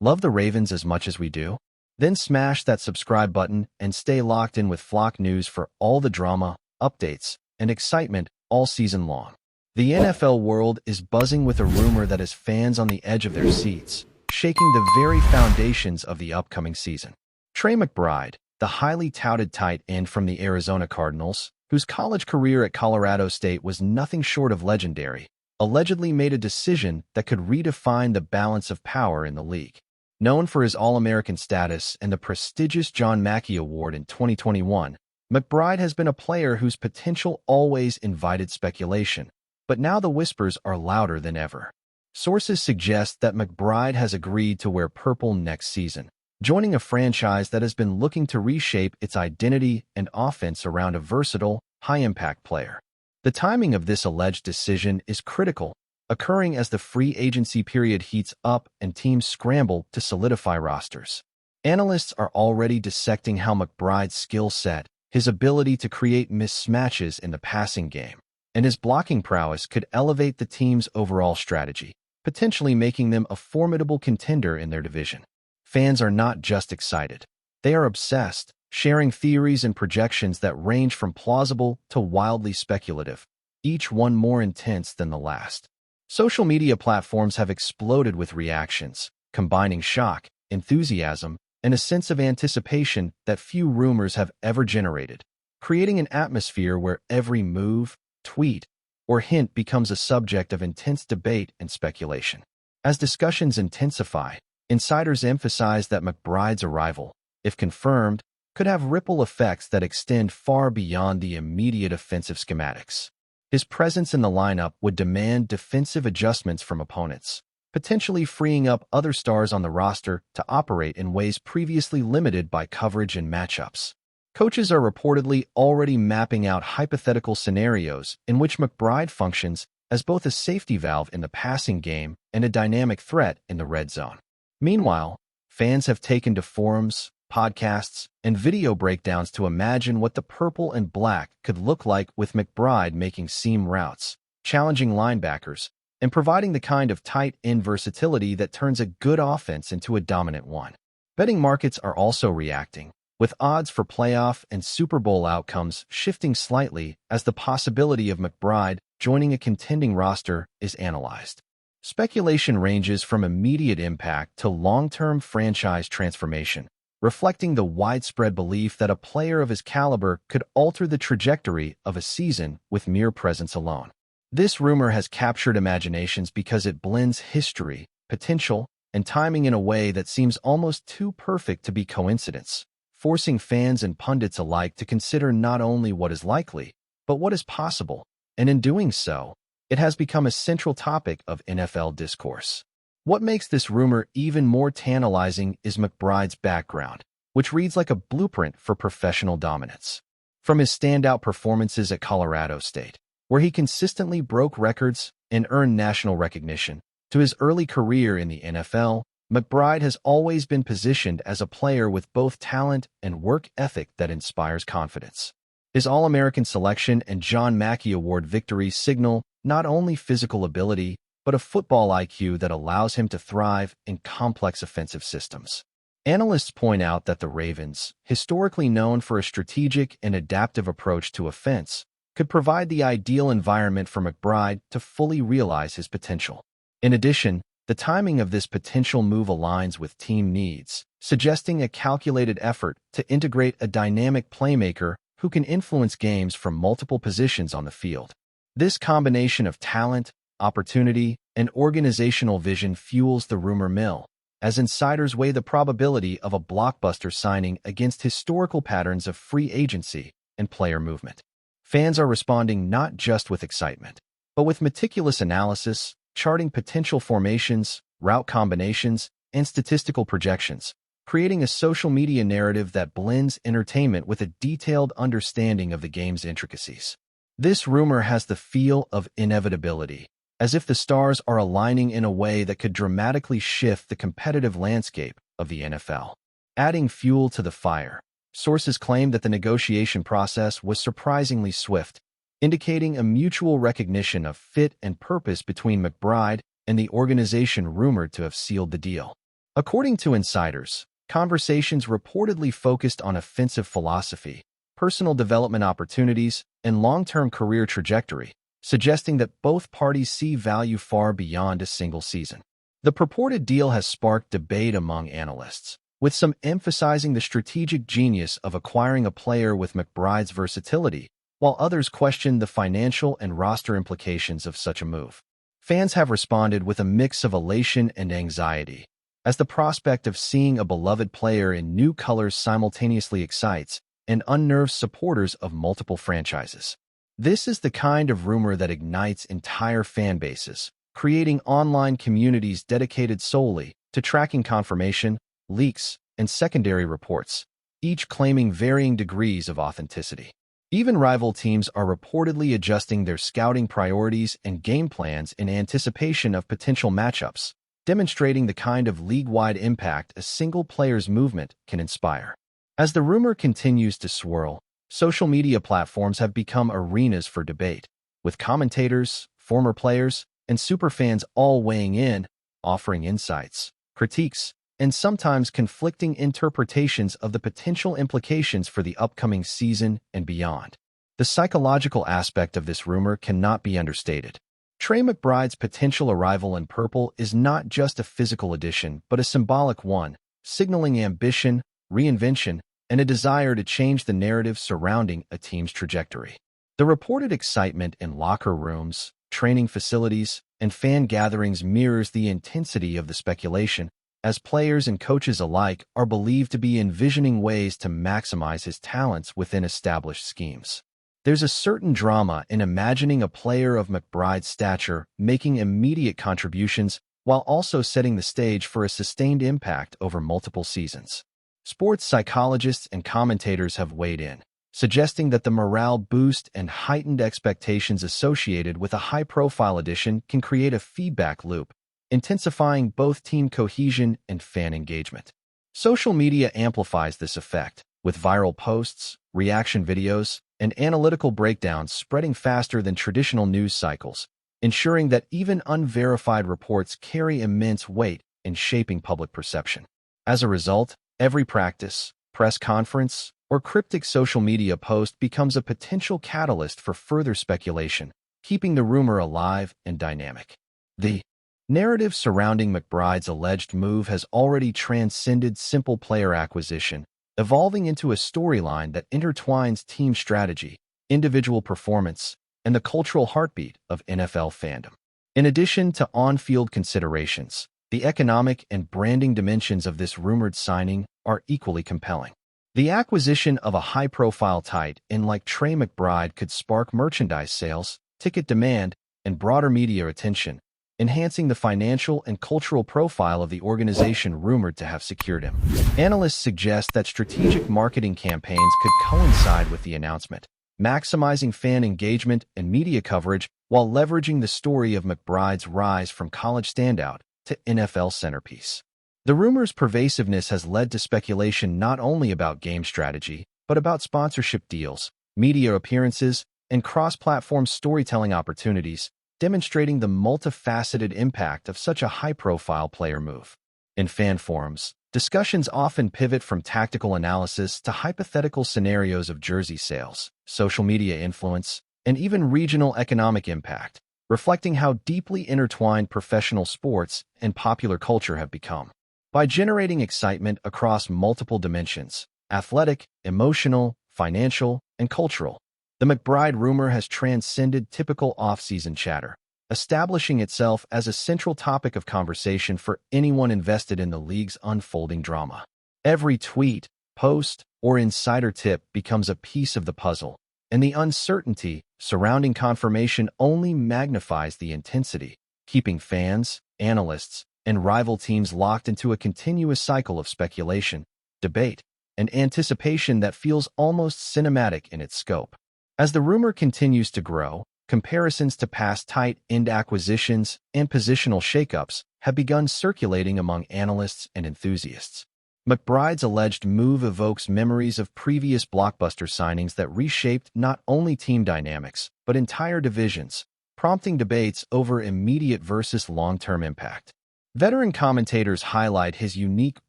Love the Ravens as much as we do? Then smash that subscribe button and stay locked in with Flock News for all the drama, updates, and excitement all season long. The NFL world is buzzing with a rumor that has fans on the edge of their seats, shaking the very foundations of the upcoming season. Trey McBride, the highly touted tight end from the Arizona Cardinals, whose college career at Colorado State was nothing short of legendary, allegedly made a decision that could redefine the balance of power in the league. Known for his All-American status and the prestigious John Mackey Award in 2021, McBride has been a player whose potential always invited speculation, but now the whispers are louder than ever. Sources suggest that McBride has agreed to wear purple next season, joining a franchise that has been looking to reshape its identity and offense around a versatile, high-impact player. The timing of this alleged decision is critical, occurring as the free agency period heats up and teams scramble to solidify rosters. Analysts are already dissecting how McBride's skill set, his ability to create mismatches in the passing game, and his blocking prowess could elevate the team's overall strategy, potentially making them a formidable contender in their division. Fans are not just excited. They are obsessed, sharing theories and projections that range from plausible to wildly speculative, each one more intense than the last. Social media platforms have exploded with reactions, combining shock, enthusiasm, and a sense of anticipation that few rumors have ever generated, creating an atmosphere where every move, tweet, or hint becomes a subject of intense debate and speculation. As discussions intensify, insiders emphasize that McBride's arrival, if confirmed, could have ripple effects that extend far beyond the immediate offensive schematics. His presence in the lineup would demand defensive adjustments from opponents, potentially freeing up other stars on the roster to operate in ways previously limited by coverage and matchups. Coaches are reportedly already mapping out hypothetical scenarios in which McBride functions as both a safety valve in the passing game and a dynamic threat in the red zone. Meanwhile, fans have taken to forums, podcasts, and video breakdowns to imagine what the purple and black could look like with McBride making seam routes, challenging linebackers, and providing the kind of tight end versatility that turns a good offense into a dominant one. Betting markets are also reacting, with odds for playoff and Super Bowl outcomes shifting slightly as the possibility of McBride joining a contending roster is analyzed. Speculation ranges from immediate impact to long-term franchise transformation, reflecting the widespread belief that a player of his caliber could alter the trajectory of a season with mere presence alone. This rumor has captured imaginations because it blends history, potential, and timing in a way that seems almost too perfect to be coincidence, forcing fans and pundits alike to consider not only what is likely, but what is possible, and in doing so, it has become a central topic of NFL discourse. What makes this rumor even more tantalizing is McBride's background, which reads like a blueprint for professional dominance. From his standout performances at Colorado State, where he consistently broke records and earned national recognition, to his early career in the NFL, McBride has always been positioned as a player with both talent and work ethic that inspires confidence. His All-American selection and John Mackey Award victories signal not only physical ability, but a football IQ that allows him to thrive in complex offensive systems. Analysts point out that the Ravens, historically known for a strategic and adaptive approach to offense, could provide the ideal environment for McBride to fully realize his potential. In addition, the timing of this potential move aligns with team needs, suggesting a calculated effort to integrate a dynamic playmaker who can influence games from multiple positions on the field. This combination of talent, opportunity, and organizational vision fuels the rumor mill, as insiders weigh the probability of a blockbuster signing against historical patterns of free agency and player movement. Fans are responding not just with excitement, but with meticulous analysis, charting potential formations, route combinations, and statistical projections, creating a social media narrative that blends entertainment with a detailed understanding of the game's intricacies. This rumor has the feel of inevitability, as if the stars are aligning in a way that could dramatically shift the competitive landscape of the NFL. Adding fuel to the fire, sources claim that the negotiation process was surprisingly swift, indicating a mutual recognition of fit and purpose between McBride and the organization rumored to have sealed the deal. According to insiders, conversations reportedly focused on offensive philosophy, personal development opportunities, and long-term career trajectory, suggesting that both parties see value far beyond a single season. The purported deal has sparked debate among analysts, with some emphasizing the strategic genius of acquiring a player with McBride's versatility, while others question the financial and roster implications of such a move. Fans have responded with a mix of elation and anxiety, as the prospect of seeing a beloved player in new colors simultaneously excites and unnerves supporters of multiple franchises. This is the kind of rumor that ignites entire fan bases, creating online communities dedicated solely to tracking confirmation, leaks, and secondary reports, each claiming varying degrees of authenticity. Even rival teams are reportedly adjusting their scouting priorities and game plans in anticipation of potential matchups, demonstrating the kind of league-wide impact a single player's movement can inspire. As the rumor continues to swirl, social media platforms have become arenas for debate, with commentators, former players, and superfans all weighing in, offering insights, critiques, and sometimes conflicting interpretations of the potential implications for the upcoming season and beyond. The psychological aspect of this rumor cannot be understated. TREY McBride's potential arrival in purple is not just a physical addition, but a symbolic one, signaling ambition, reinvention, and a desire to change the narrative surrounding a team's trajectory. The reported excitement in locker rooms, training facilities, and fan gatherings mirrors the intensity of the speculation, as players and coaches alike are believed to be envisioning ways to maximize his talents within established schemes. There's a certain drama in imagining a player of McBride's stature making immediate contributions while also setting the stage for a sustained impact over multiple seasons. Sports psychologists and commentators have weighed in, suggesting that the morale boost and heightened expectations associated with a high-profile addition can create a feedback loop, intensifying both team cohesion and fan engagement. Social media amplifies this effect, with viral posts, reaction videos, and analytical breakdowns spreading faster than traditional news cycles, ensuring that even unverified reports carry immense weight in shaping public perception. As a result, every practice, press conference, or cryptic social media post becomes a potential catalyst for further speculation, keeping the rumor alive and dynamic. The narrative surrounding McBride's alleged move has already transcended simple player acquisition, evolving into a storyline that intertwines team strategy, individual performance, and the cultural heartbeat of NFL fandom. In addition to on-field considerations, the economic and branding dimensions of this rumored signing are equally compelling. The acquisition of a high-profile tight end like TREY McBride could spark merchandise sales, ticket demand, and broader media attention, enhancing the financial and cultural profile of the organization rumored to have secured him. Analysts suggest that strategic marketing campaigns could coincide with the announcement, maximizing fan engagement and media coverage while leveraging the story of McBride's rise from college standout to NFL centerpiece. The rumor's pervasiveness has led to speculation not only about game strategy, but about sponsorship deals, media appearances, and cross-platform storytelling opportunities, demonstrating the multifaceted impact of such a high-profile player move. In fan forums, discussions often pivot from tactical analysis to hypothetical scenarios of jersey sales, social media influence, and even regional economic impact, reflecting how deeply intertwined professional sports and popular culture have become. By generating excitement across multiple dimensions, athletic, emotional, financial, and cultural, the McBride rumor has transcended typical off-season chatter, establishing itself as a central topic of conversation for anyone invested in the league's unfolding drama. Every tweet, post, or insider tip becomes a piece of the puzzle, and the uncertainty surrounding confirmation only magnifies the intensity, keeping fans, analysts, and rival teams locked into a continuous cycle of speculation, debate, and anticipation that feels almost cinematic in its scope. As the rumor continues to grow, comparisons to past tight end acquisitions and positional shakeups have begun circulating among analysts and enthusiasts. McBride's alleged move evokes memories of previous blockbuster signings that reshaped not only team dynamics, but entire divisions, prompting debates over immediate versus long-term impact. Veteran commentators highlight his unique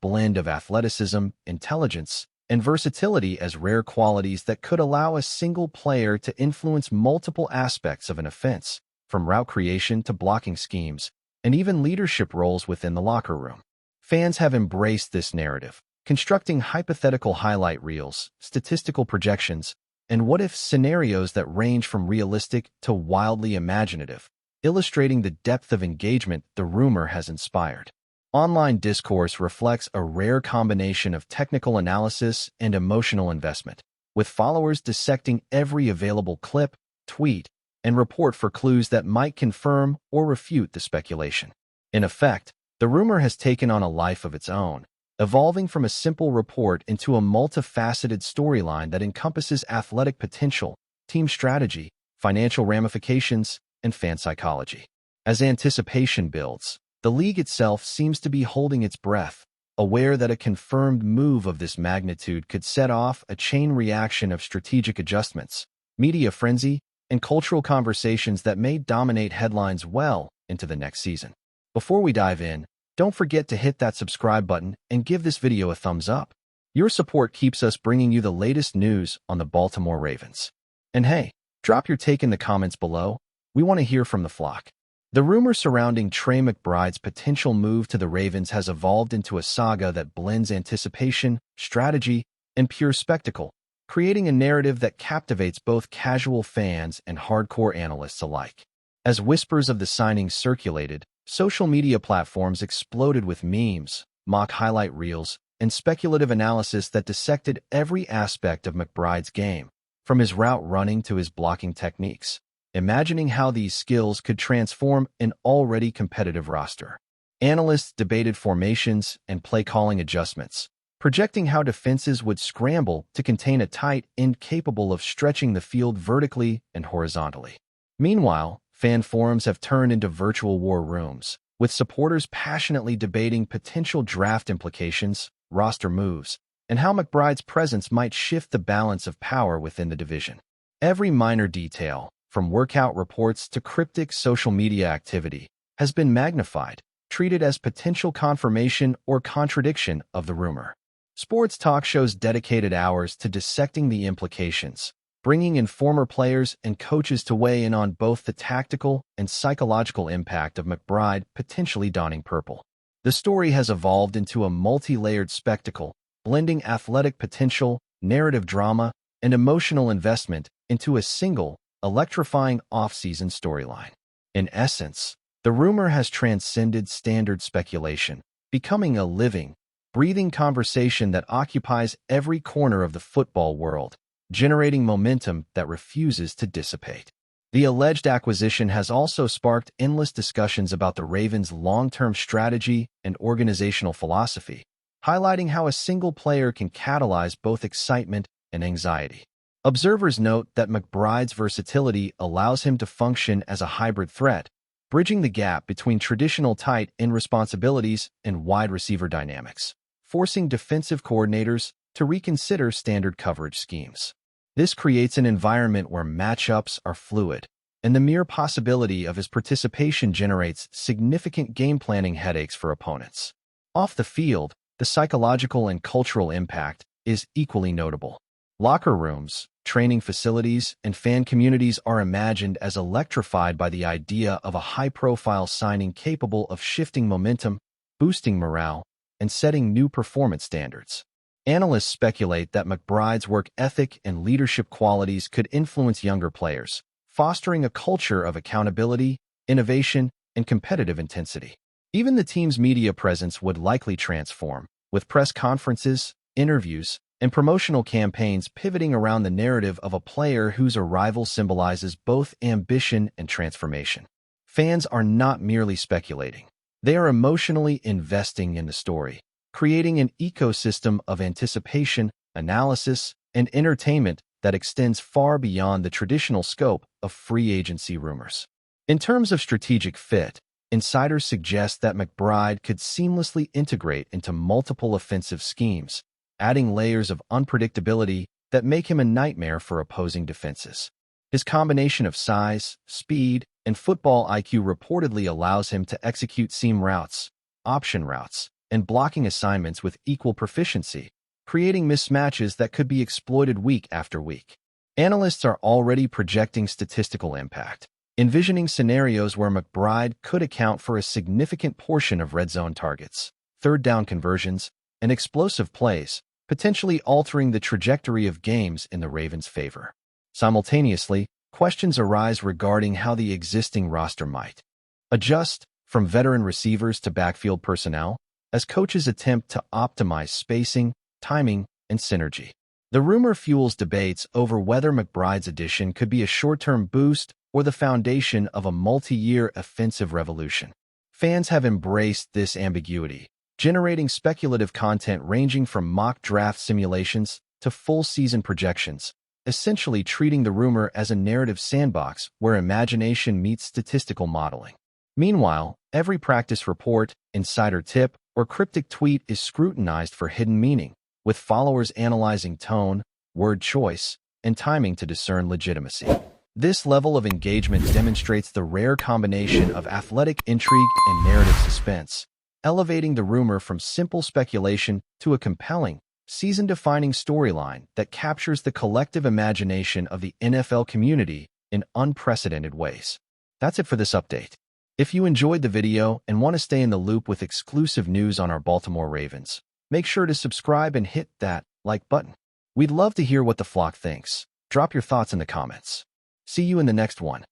blend of athleticism, intelligence, and versatility as rare qualities that could allow a single player to influence multiple aspects of an offense, from route creation to blocking schemes, and even leadership roles within the locker room. Fans have embraced this narrative, constructing hypothetical highlight reels, statistical projections, and what-if scenarios that range from realistic to wildly imaginative, illustrating the depth of engagement the rumor has inspired. Online discourse reflects a rare combination of technical analysis and emotional investment, with followers dissecting every available clip, tweet, and report for clues that might confirm or refute the speculation. In effect, the rumor has taken on a life of its own, evolving from a simple report into a multifaceted storyline that encompasses athletic potential, team strategy, financial ramifications, and fan psychology. As anticipation builds, the league itself seems to be holding its breath, aware that a confirmed move of this magnitude could set off a chain reaction of strategic adjustments, media frenzy, and cultural conversations that may dominate headlines well into the next season. Before we dive in, don't forget to hit that subscribe button and give this video a thumbs up. Your support keeps us bringing you the latest news on the Baltimore Ravens. And hey, drop your take in the comments below. We want to hear from the flock. The rumor surrounding Trey McBride's potential move to the Ravens has evolved into a saga that blends anticipation, strategy, and pure spectacle, creating a narrative that captivates both casual fans and hardcore analysts alike. As whispers of the signing circulated, social media platforms exploded with memes, mock highlight reels, and speculative analysis that dissected every aspect of McBride's game, from his route running to his blocking techniques, imagining how these skills could transform an already competitive roster. Analysts debated formations and play-calling adjustments, projecting how defenses would scramble to contain a tight end capable of stretching the field vertically and horizontally. Meanwhile, fan forums have turned into virtual war rooms, with supporters passionately debating potential draft implications, roster moves, and how McBride's presence might shift the balance of power within the division. Every minor detail, from workout reports to cryptic social media activity, has been magnified, treated as potential confirmation or contradiction of the rumor. Sports talk shows dedicated hours to dissecting the implications, bringing in former players and coaches to weigh in on both the tactical and psychological impact of McBride potentially donning purple. The story has evolved into a multi-layered spectacle, blending athletic potential, narrative drama, and emotional investment into a single, electrifying off-season storyline. In essence, the rumor has transcended standard speculation, becoming a living, breathing conversation that occupies every corner of the football world, generating momentum that refuses to dissipate. The alleged acquisition has also sparked endless discussions about the Ravens' long-term strategy and organizational philosophy, highlighting how a single player can catalyze both excitement and anxiety. Observers note that McBride's versatility allows him to function as a hybrid threat, bridging the gap between traditional tight end responsibilities and wide receiver dynamics, forcing defensive coordinators to reconsider standard coverage schemes. This creates an environment where matchups are fluid, and the mere possibility of his participation generates significant game planning headaches for opponents. Off the field, the psychological and cultural impact is equally notable. Locker rooms, training facilities, and fan communities are imagined as electrified by the idea of a high-profile signing capable of shifting momentum, boosting morale, and setting new performance standards. Analysts speculate that McBride's work ethic and leadership qualities could influence younger players, fostering a culture of accountability, innovation, and competitive intensity. Even the team's media presence would likely transform, with press conferences, interviews, and promotional campaigns pivoting around the narrative of a player whose arrival symbolizes both ambition and transformation. Fans are not merely speculating. They are emotionally investing in the story, creating an ecosystem of anticipation, analysis, and entertainment that extends far beyond the traditional scope of free agency rumors. In terms of strategic fit, insiders suggest that McBride could seamlessly integrate into multiple offensive schemes, adding layers of unpredictability that make him a nightmare for opposing defenses. His combination of size, speed, and football IQ reportedly allows him to execute seam routes, option routes and blocking assignments with equal proficiency, creating mismatches that could be exploited week after week. Analysts are already projecting statistical impact, envisioning scenarios where McBride could account for a significant portion of red zone targets, third down conversions, and explosive plays, potentially altering the trajectory of games in the Ravens' favor. Simultaneously, questions arise regarding how the existing roster might adjust, from veteran receivers to backfield personnel, as coaches attempt to optimize spacing, timing, and synergy. The rumor fuels debates over whether McBride's addition could be a short-term boost or the foundation of a multi-year offensive revolution. Fans have embraced this ambiguity, generating speculative content ranging from mock draft simulations to full-season projections, essentially treating the rumor as a narrative sandbox where imagination meets statistical modeling. Meanwhile, every practice report, insider tip, or cryptic tweet is scrutinized for hidden meaning, with followers analyzing tone, word choice, and timing to discern legitimacy. This level of engagement demonstrates the rare combination of athletic intrigue and narrative suspense, elevating the rumor from simple speculation to a compelling, season-defining storyline that captures the collective imagination of the NFL community in unprecedented ways. That's it for this update. If you enjoyed the video and want to stay in the loop with exclusive news on our Baltimore Ravens, make sure to subscribe and hit that like button. We'd love to hear what the flock thinks. Drop your thoughts in the comments. See you in the next one.